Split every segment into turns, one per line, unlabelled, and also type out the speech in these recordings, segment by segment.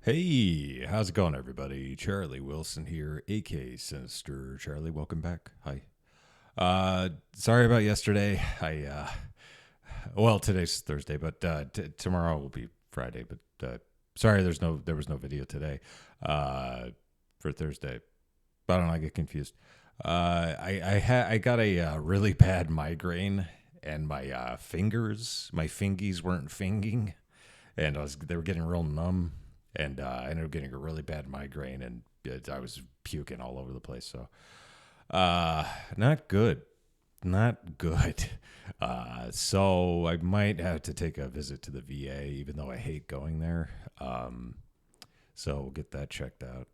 Hey, how's it going, everybody? Charlie Wilson here, aka Sinister Charlie. Welcome back. Hi. Sorry about yesterday. Well, today's Thursday, but tomorrow will be Friday. But sorry, there was no video today for Thursday. I don't know. I get confused. I got a really bad migraine, and my my fingies weren't finging, and they were getting real numb, and I ended up getting a really bad migraine, and I was puking all over the place. So, not good, not good. So I might have to take a visit to the VA, even though I hate going there. So we'll get that checked out.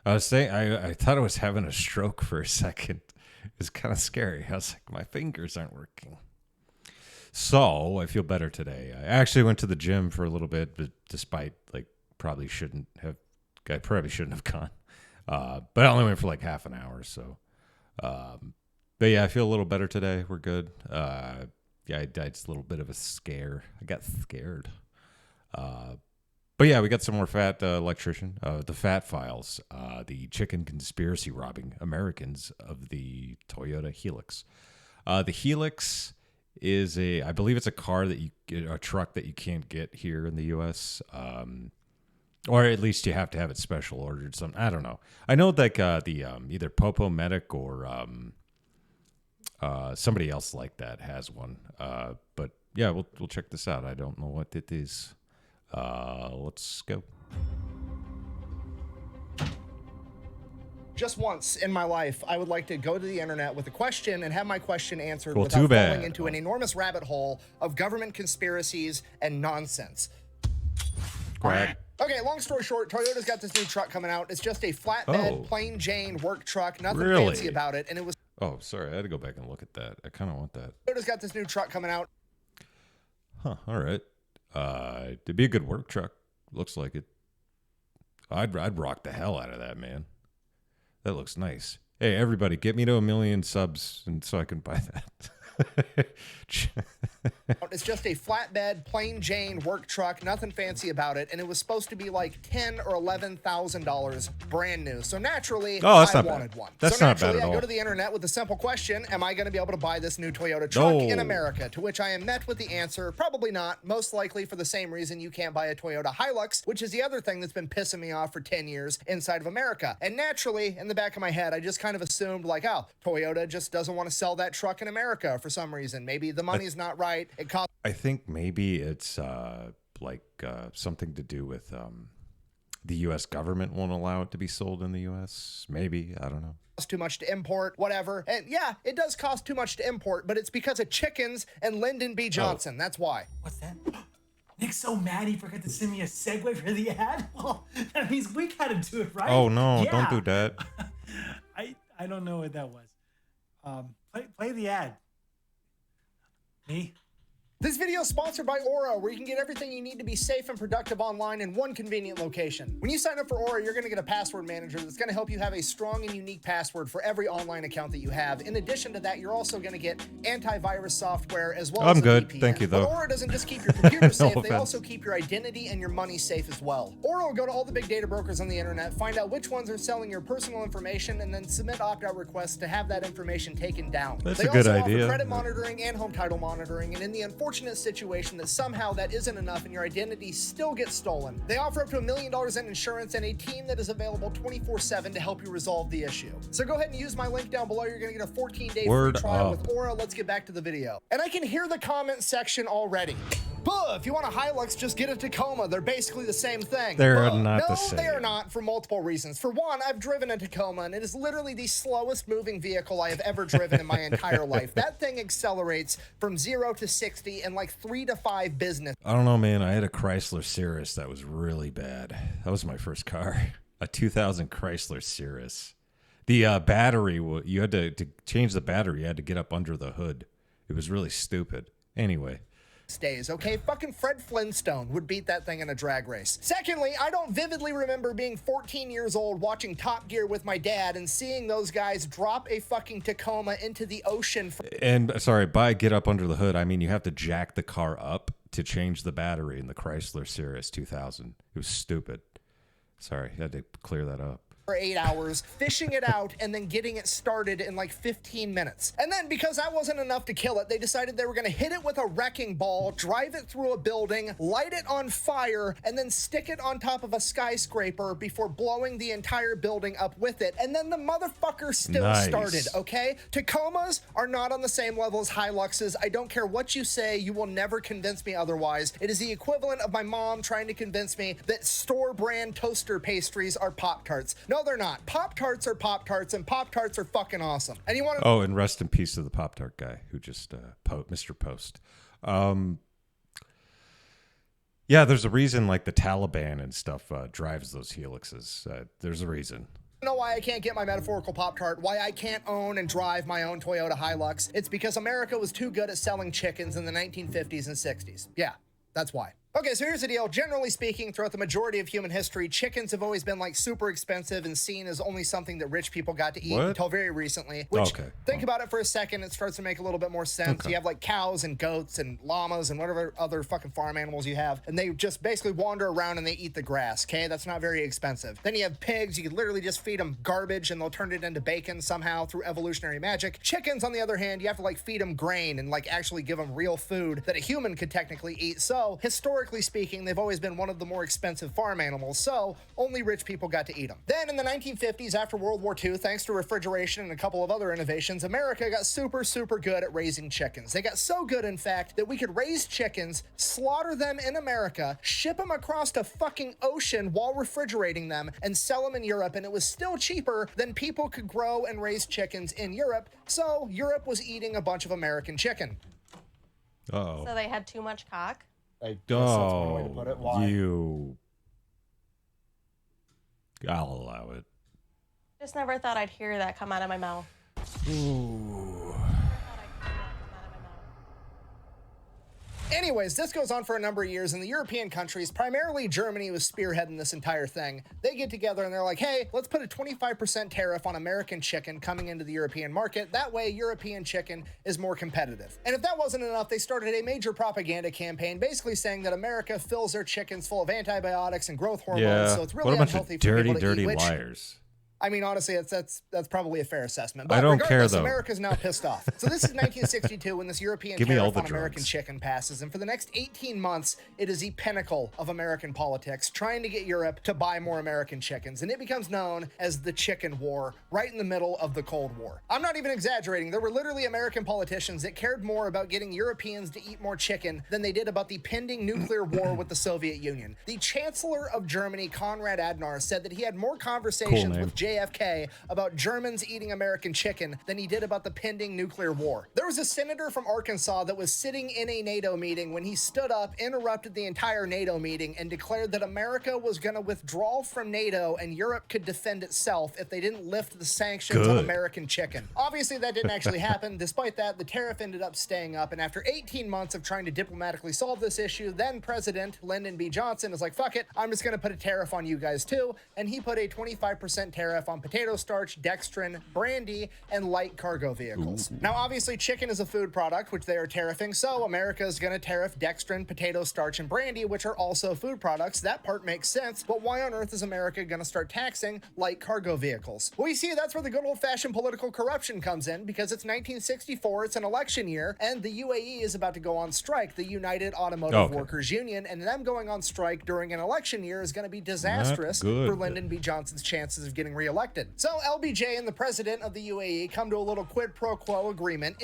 I was saying, I thought I was having a stroke for a second. It was kind of scary. I was like, my fingers aren't working. So I feel better today. I actually went to the gym for a little bit, but despite I probably shouldn't have gone. But I only went for like half an hour. So, but yeah, I feel a little better today. We're good. Yeah, I died just a little bit of a scare. I got scared. But yeah, we got some more fat electrician. The Fat Files, the chicken conspiracy robbing Americans of the Toyota Hilux. The Hilux is I believe it's a truck that you can't get here in the U.S. Or at least you have to have it special ordered. I don't know. I know that the either Popo Medic or somebody else like that has one. But yeah, we'll check this out. I don't know what it is. Let's go.
Just once in my life, I would like to go to the internet with a question and have my question answered
Well,
without
too bad.
falling into an enormous rabbit hole of government conspiracies and nonsense.
Quack.
Okay, long story short, Toyota's got this new truck coming out. It's just a flatbed, plain Jane work truck, nothing fancy about it. And it was.
Oh, sorry, I had to go back and look at that. I kind of want that.
Toyota's got this new truck coming out.
Huh, all right. It'd be a good work truck. Looks like it. I'd rock the hell out of that, man. That looks nice. Hey, everybody, get me to 1 million subs and so I can buy that.
It's just a flatbed, plain Jane work truck, nothing fancy about it, and it was supposed to be like $10,000 or $11,000 brand new. So naturally, I wanted one.
That's
so
not bad
naturally,
at all.
I go to the internet with a simple question: am I going to be able to buy this new Toyota truck in America? To which I am met with the answer: probably not. Most likely for the same reason you can't buy a Toyota Hilux, which is the other thing that's been pissing me off for 10 years inside of America. And naturally, in the back of my head, I just kind of assumed like, oh, Toyota just doesn't want to sell that truck in America for some reason. Maybe the money's not right. It costs.
I think maybe it's something to do with the U.S. government won't allow it to be sold in the U.S. Maybe, I don't know.
Too much to import, whatever. And yeah, it does cost too much to import, but it's because of chickens and Lyndon B. Johnson. Oh. That's why.
What's that? Nick's so mad he forgot to send me a segue for the ad. Well, that means we gotta do it, right?
Oh no,
yeah.
Don't do that.
I don't know what that was. Play the ad. Me?
This video is sponsored by Aura, where you can get everything you need to be safe and productive online in one convenient location. When you sign up for Aura, you're going to get a password manager that's going to help you have a strong and unique password for every online account that you have. In addition to that, you're also going to get antivirus software as well as a
good.
VPN.
Thank you, though.
But Aura doesn't just keep your computer safe,
No
they
offense.
also keep your identity and your money safe as well. Aura will go to all the big data brokers on the internet, find out which ones are selling your personal information, and then submit opt-out requests to have that information taken down.
That's
They
a good
also
idea.
offer credit monitoring and home title monitoring, and in the unfortunate situation that somehow that isn't enough and your identity still gets stolen, they offer up to $1 million in insurance and a team that is available 24/7 to help you resolve the issue. So go ahead and use my link down below. You're going to get a 14-day free trial with Aura. Let's get back to the video. And I can hear the comment section already. If you want a Hilux, just get a Tacoma. They're basically the same thing.
They're not the
No,
same.
they are not, for multiple reasons. For one, I've driven a Tacoma, and it is literally the slowest moving vehicle I have ever driven in my entire life. That thing accelerates from 0 to 60 in like 3 to 5 business.
I don't know, man. I had a Chrysler Cirrus that was really bad. That was my first car. A 2000 Chrysler Cirrus. The battery, you had to change the battery. You had to get up under the hood. It was really stupid. Anyway.
Days, okay? Fucking Fred Flintstone would beat that thing in a drag race. Secondly, I don't vividly remember being 14 years old watching Top Gear with my dad and seeing those guys drop a fucking Tacoma into the ocean.
And sorry, by get up under the hood, I mean you have to jack the car up to change the battery in the Chrysler Cirrus 2000. It was stupid. Sorry, I had to clear that up.
For 8 hours, fishing it out, and then getting it started in like 15 minutes. And then, because that wasn't enough to kill it, they decided they were going to hit it with a wrecking ball, drive it through a building, light it on fire, and then stick it on top of a skyscraper before blowing the entire building up with it. And then the motherfucker still started, okay? Tacomas are not on the same level as Hiluxes. I don't care what you say, you will never convince me otherwise. It is the equivalent of my mom trying to convince me that store-brand toaster pastries are Pop-Tarts. No, they're not. Pop-Tarts are Pop-Tarts, and Pop-Tarts are fucking awesome. And you want to...
Oh, and rest in peace to the Pop-Tart guy who just, Mr. Post. Yeah, there's a reason, like, the Taliban and stuff drives those Helixes. There's a reason.
Know why I can't get my metaphorical Pop-Tart, why I can't own and drive my own Toyota Hilux. It's because America was too good at selling chickens in the 1950s and 60s. Yeah, that's why. Okay, so here's the deal. Generally speaking, throughout the majority of human history, chickens have always been like super expensive and seen as only something that rich people got to eat until very recently. Which, think about it for a second, it starts to make a little bit more sense. You have like cows and goats and llamas and whatever other fucking farm animals you have, and they just basically wander around and they eat the grass, okay? That's not very expensive. Then you have pigs. You could literally just feed them garbage and they'll turn it into bacon somehow through evolutionary magic. Chickens, on the other hand, you have to like feed them grain and like actually give them real food that a human could technically eat. So, historically speaking, they've always been one of the more expensive farm animals, so only rich people got to eat them. Then in the 1950s, after World War II, thanks to refrigeration and a couple of other innovations, America got super good at raising chickens. They got so good, in fact, that we could raise chickens, slaughter them in America, ship them across a fucking ocean while refrigerating them, and sell them in Europe, and it was still cheaper than people could grow and raise chickens in Europe, so Europe was eating a bunch of American chicken.
Uh-oh.
So they had too much cock?
I guess that's one way to put it. Why?
I'll allow it.
Just never thought I'd hear that come out of my mouth.
Ooh.
Anyways, this goes on for a number of years, and the European countries, primarily Germany, was spearheading this entire thing. They get together and they're like, hey, let's put a 25% tariff on American chicken coming into the European market. That way, European chicken is more competitive. And if that wasn't enough, they started a major propaganda campaign basically saying that America fills their chickens full of antibiotics and growth hormones, so it's really unhealthy for people to eat, which,
liars.
I mean, honestly, that's probably a fair assessment. But
I don't care, though.
America's now pissed off. So this is 1962 when this European tariff on American chicken passes. And for the next 18 months, it is the pinnacle of American politics, trying to get Europe to buy more American chickens. And it becomes known as the Chicken War, right in the middle of the Cold War. I'm not even exaggerating. There were literally American politicians that cared more about getting Europeans to eat more chicken than they did about the pending nuclear war with the Soviet Union. The Chancellor of Germany, Konrad Adenauer, said that he had more conversations with JFK about Germans eating American chicken than he did about the pending nuclear war. There was a senator from Arkansas that was sitting in a NATO meeting when he stood up, interrupted the entire NATO meeting, and declared that America was going to withdraw from NATO and Europe could defend itself if they didn't lift the sanctions on American chicken. Obviously, that didn't actually happen. Despite that, the tariff ended up staying up, and after 18 months of trying to diplomatically solve this issue, then President Lyndon B. Johnson is like, fuck it, I'm just going to put a tariff on you guys too, and he put a 25% tariff on potato starch, dextrin, brandy, and light cargo vehicles. Now, obviously, chicken is a food product, which they are tariffing, so America is going to tariff dextrin, potato starch, and brandy, which are also food products. That part makes sense, but why on earth is America going to start taxing light cargo vehicles? Well, you see, that's where the good old-fashioned political corruption comes in, because it's 1964, it's an election year, and the UAE is about to go on strike, the United Automotive Workers Union, and them going on strike during an election year is going to be disastrous for Lyndon B. Johnson's chances of getting reelected. So LBJ and the president of the UAE come to a little quid pro quo agreement.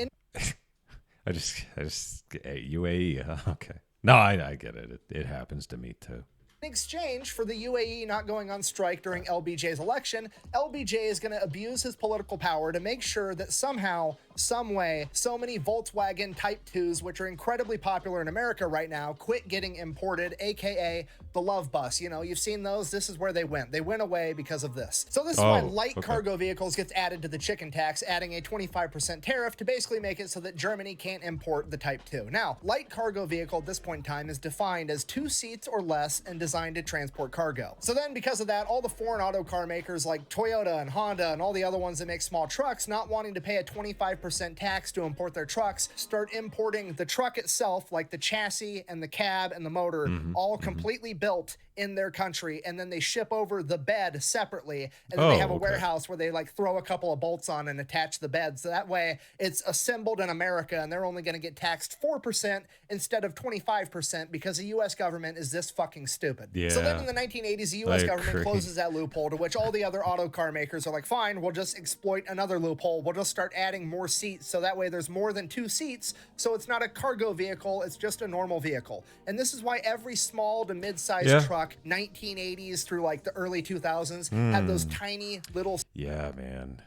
UAE, huh? Okay. No, I get it. It happens to me too.
In exchange for the UAE not going on strike during LBJ's election, LBJ is going to abuse his political power to make sure that somehow, some way, so many Volkswagen Type 2s, which are incredibly popular in America right now, quit getting imported, aka the Love Bus. You know, you've seen those. This is where they went. They went away because of this. So this is why light cargo vehicles gets added to the chicken tax, adding a 25% tariff to basically make it so that Germany can't import the Type 2. Now, light cargo vehicle at this point in time is defined as 2 seats or less and designed to transport cargo. So then, because of that, all the foreign auto car makers like Toyota and Honda and all the other ones that make small trucks, not wanting to pay a 25% tax to import their trucks, start importing the truck itself, like the chassis and the cab and the motor, all completely built in their country, and then they ship over the bed separately, and then they have a warehouse where they like throw a couple of bolts on and attach the bed, so that way it's assembled in America, and they're only going to get taxed 4% instead of 25% because the U.S. government is this fucking stupid.
Yeah.
So then in the 1980s, the U.S. government closes that loophole, to which all the other auto car makers are like, fine, we'll just exploit another loophole. We'll just start adding more seats, so that way there's more than 2 seats, so it's not a cargo vehicle, it's just a normal vehicle. And this is why every small to mid-sized truck, 1980s through like the early 2000s, had those tiny little...
Yeah, man.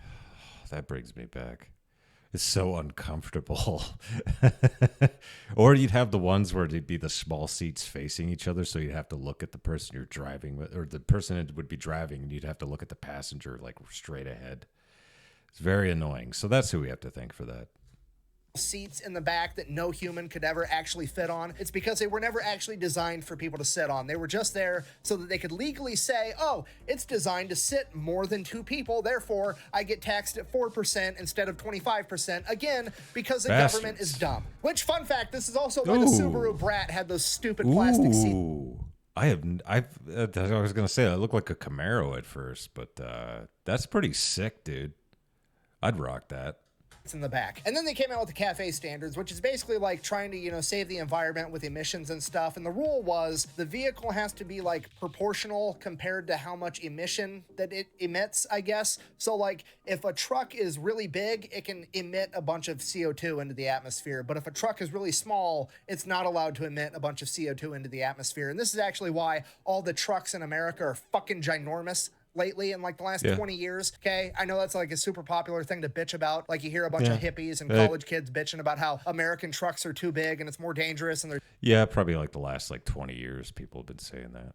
That brings me back. It's so uncomfortable. Or you'd have the ones where it'd be the small seats facing each other, so you'd have to look at the person you're driving with, or the person that would be driving, and you'd have to look at the passenger like straight ahead. It's very annoying. So that's who we have to thank for that.
Seats in the back that no human could ever actually fit on. It's because they were never actually designed for people to sit on. They were just there so that they could legally say, oh, it's designed to sit more than 2 people, therefore I get taxed at 4% instead of 25%, again, because the government is dumb. Which, fun fact, this is also why the Subaru Brat had those stupid plastic seats.
I was going to say, it looked like a Camaro at first, but that's pretty sick, dude. I'd rock that.
In the back. And then they came out with the CAFE standards, which is basically like trying to, you know, save the environment with emissions and stuff. And the rule was the vehicle has to be like proportional compared to how much emission that it emits, I guess. So like if a truck is really big, it can emit a bunch of CO2 into the atmosphere. But if a truck is really small, it's not allowed to emit a bunch of CO2 into the atmosphere. And this is actually why all the trucks in America are fucking ginormous lately in like the last 20 years. Okay, I know that's like a super popular thing to bitch about. Like you hear a bunch of hippies and college kids bitching about how American trucks are too big and it's more dangerous, and they're
probably like the last like 20 years people have been saying that.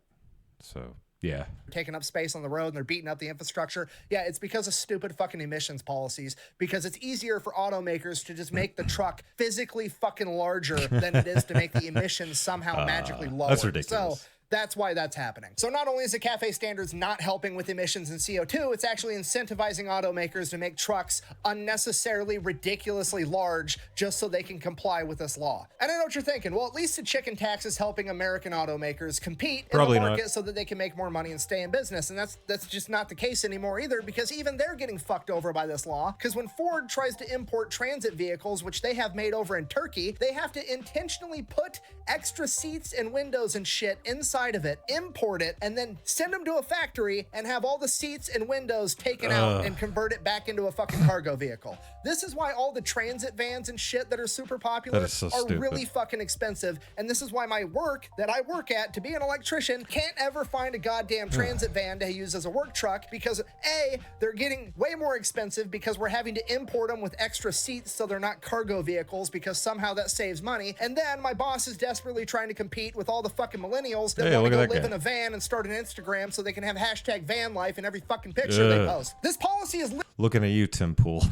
So yeah,
taking up space on the road and they're beating up the infrastructure. Yeah, it's because of stupid fucking emissions policies, because it's easier for automakers to just make the truck physically fucking larger than it is to make the emissions somehow magically lower.
That's ridiculous.
So that's why that's happening. So not only is the CAFE standards not helping with emissions and CO2, it's actually incentivizing automakers to make trucks unnecessarily ridiculously large just so they can comply with this law. And I know what you're thinking. Well, at least the chicken tax is helping American automakers compete in the market so that they can make more money and stay in business. And that's just not the case anymore either, because even they're getting fucked over by this law. Because when Ford tries to import transit vehicles, which they have made over in Turkey, they have to intentionally put extra seats and windows and shit inside of it, import it, and then send them to a factory and have all the seats and windows taken out and convert it back into a fucking cargo vehicle. This is why all the transit vans and shit that are super popular are really fucking expensive. And this is why my work that I work at, to be an electrician, can't ever find a goddamn transit van to use as a work truck, because A, they're getting way more expensive because we're having to import them with extra seats so they're not cargo vehicles, because somehow that saves money. And then my boss is desperately trying to compete with all the fucking millennials that want to go live in a van and start an Instagram so they can have hashtag van life in every fucking picture they post. This policy is
looking at you, Tim Pool.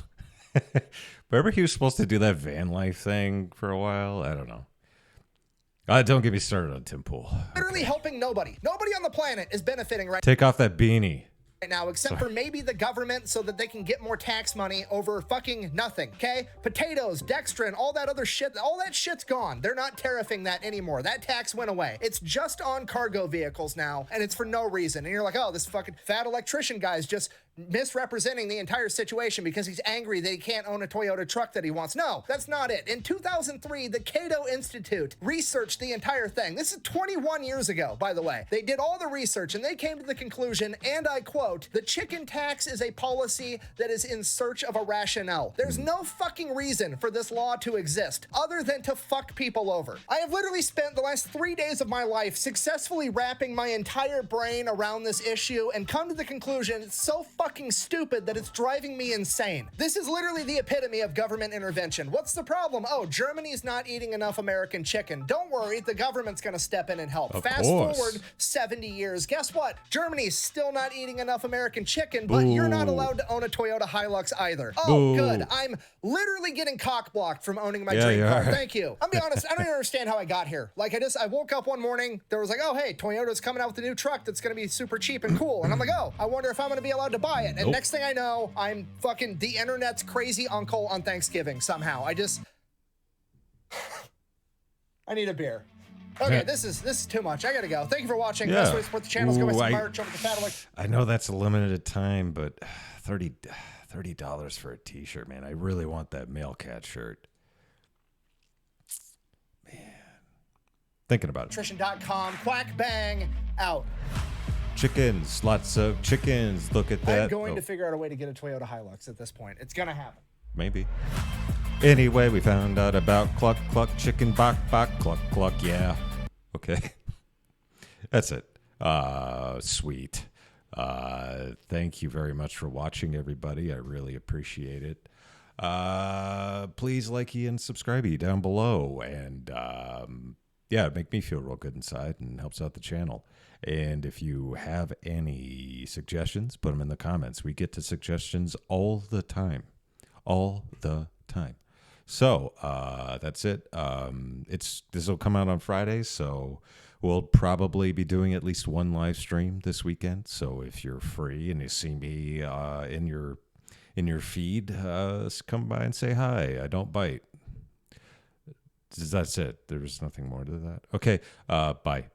Remember he was supposed to do that van life thing for a while? I don't know. Don't get me started on Tim Pool.
Literally helping nobody. Nobody on the planet is benefiting right
Take off that beanie.
Now, except for maybe the government, so that they can get more tax money over fucking nothing, okay? Potatoes, dextrin, all that other shit, all that shit's gone. They're not tariffing that anymore. That tax went away. It's just on cargo vehicles now, and it's for no reason. And you're like, oh, this fucking fat electrician guy's just misrepresenting the entire situation because he's angry that he can't own a Toyota truck that he wants. No, that's not it. In 2003, the Cato Institute researched the entire thing. This is 21 years ago, by the way. They did all the research and they came to the conclusion, and I quote, the chicken tax is a policy that is in search of a rationale. There's no fucking reason for this law to exist other than to fuck people over. I have literally spent the last 3 days of my life successfully wrapping my entire brain around this issue and come to the conclusion it's so fucking stupid that it's driving me insane. This is literally the epitome of government intervention. What's the problem? Oh, Germany's not eating enough American chicken. Don't worry, the government's gonna step in and help. Fast forward 70 years. Guess what? Germany's still not eating enough American chicken, but you're not allowed to own a Toyota Hilux either. Oh, good. I'm literally getting cock blocked from owning my dream car. Thank you. I'll be honest, I don't even understand how I got here. Like, I woke up one morning, there was like, oh, hey, Toyota's coming out with a new truck that's gonna be super cheap and cool. And I'm like, oh, I wonder if I'm gonna be allowed to buy it. And next thing I know, I'm fucking the internet's crazy uncle on Thanksgiving somehow. I need a beer. Okay,
Yeah.
this is too much. I gotta go. Thank you for watching.
Yeah.
Best way to support the channel is go buy
Ooh,
some merch over at the Fatalic.
I know that's a limited time, but $30 for a t-shirt, man. I really want that male cat shirt. Man. Thinking about it.
Electrician.com. Quack bang out.
Chickens, lots of chickens. Look at that.
I'm going to figure out a way to get a Toyota Hilux at this point. It's gonna happen.
Maybe. Anyway, we found out about cluck, cluck, chicken, bok, bok, cluck, cluck. Yeah. Okay. That's it. Sweet. Thank you very much for watching, everybody. I really appreciate it. Please like and subscribe down below. And yeah, it makes me feel real good inside and helps out the channel. And if you have any suggestions, put them in the comments. We get to suggestions all the time. All the time. So that's it. This will come out on Friday, so we'll probably be doing at least one live stream this weekend. So if you're free and you see me in your feed, come by and say hi. I don't bite. That's it. There's nothing more to that. Okay. Bye.